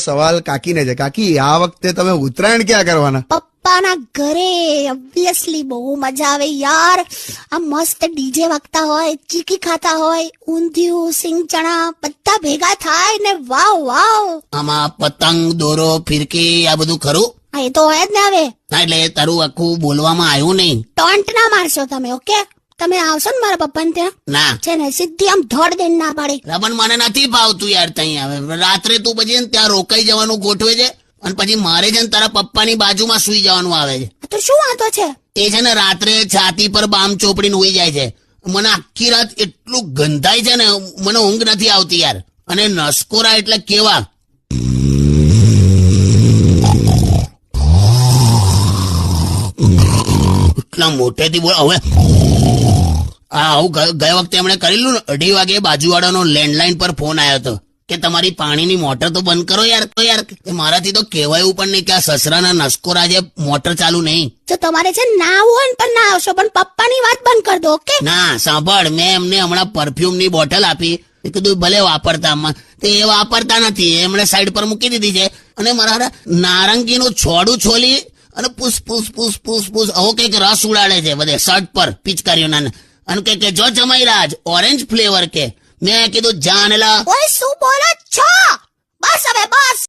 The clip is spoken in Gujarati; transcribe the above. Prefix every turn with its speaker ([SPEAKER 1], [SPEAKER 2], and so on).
[SPEAKER 1] સવાલ કાકીને છે. કાકી, આ વખતે તમે ઉત્તરાયણ ક્યાં કરવાના?
[SPEAKER 2] પપ્પાના ઘરે. ઓબ્વિયસલી બહુ મજા આવે યાર. આ મસ્ત ડીજે વાગતા હોય, ચીકી ખાતા હોય, ઊંધિયું, સિંગ ચણા બધા ભેગા થાય ને વાવ વાવ.
[SPEAKER 3] આમાં પતંગ, દોરો, ફિરકી આ બધું ખરું?
[SPEAKER 2] હા, એ તો હોય જ ને. હવે
[SPEAKER 3] હા, એટલે તારું આખું બોલવામાં આવ્યું નહીં.
[SPEAKER 2] ટોન્ટ ના મારશો તમે. ઓકે, તમે આવશો ને મારા પપ્પાને ત્યાં?
[SPEAKER 3] ના
[SPEAKER 2] છે ને સીધી આમ ધોડ દઈને ના પાડી.
[SPEAKER 3] પણ મને નથી ભાવતું યાર. તઈ આવે રાત્રે તું પછી ત્યાં રોકાઈ જવાનું ગોઠવે છે અને પછી મારે છે ને તારા પપ્પાની બાજુમાં સુઈ જવાનું આવે છે.
[SPEAKER 2] તો શું વાંધો છે?
[SPEAKER 3] એ છે ને રાત્રે છાતી પર બામ ચોપડીને હોઈ જાય છે. મને આખી રાત એટલું ગંધાય છે ને, મને ઊંઘ નથી આવતી યાર. અને નસકોરા એટલે કેવા એટલા મોટેથી બોલ. હવે આવું ગયા વખતે એમણે કરેલું ને, 2:30 વાગે બાજુવાળાનો લેન્ડલાઇન પર ફોન આવ્યો હતો કે તમારી પાણીની મોટર તો બંધ કરો યાર. તો યાર મારાથી તો કહેવાયું પણ નહીં કે આ સસરાના નસકોરા જે મોટર ચાલુ નહીં.
[SPEAKER 2] તો તમારે છે ના હોય ને પણ ના આવશો, પણ પપ્પાની વાત બંધ કરી દો. ઓકે?
[SPEAKER 3] ના સાંભળ, મેં એમને હમણાં પરફ્યુમની બોટલ આપી. કીધું ભલે વાપરતા, તે એ વાપરતા નથી, એમણે સાઈડ પર મૂકી દીધી છે. અને મારા નારંગીનું છોડું છોલી અને પૂસ પૂસ પૂસ પૂસ પૂસ આવો કઈક રસ ઉડાડે છે બધે શર્ટ પર પિચકારીઓના. અને કે જો જમાઈરાજ ઓરેન્જ ફ્લેવર કે. મેં કીધું જાનેલા.
[SPEAKER 2] ઓય શું બોલો છો? બસ હવે બસ.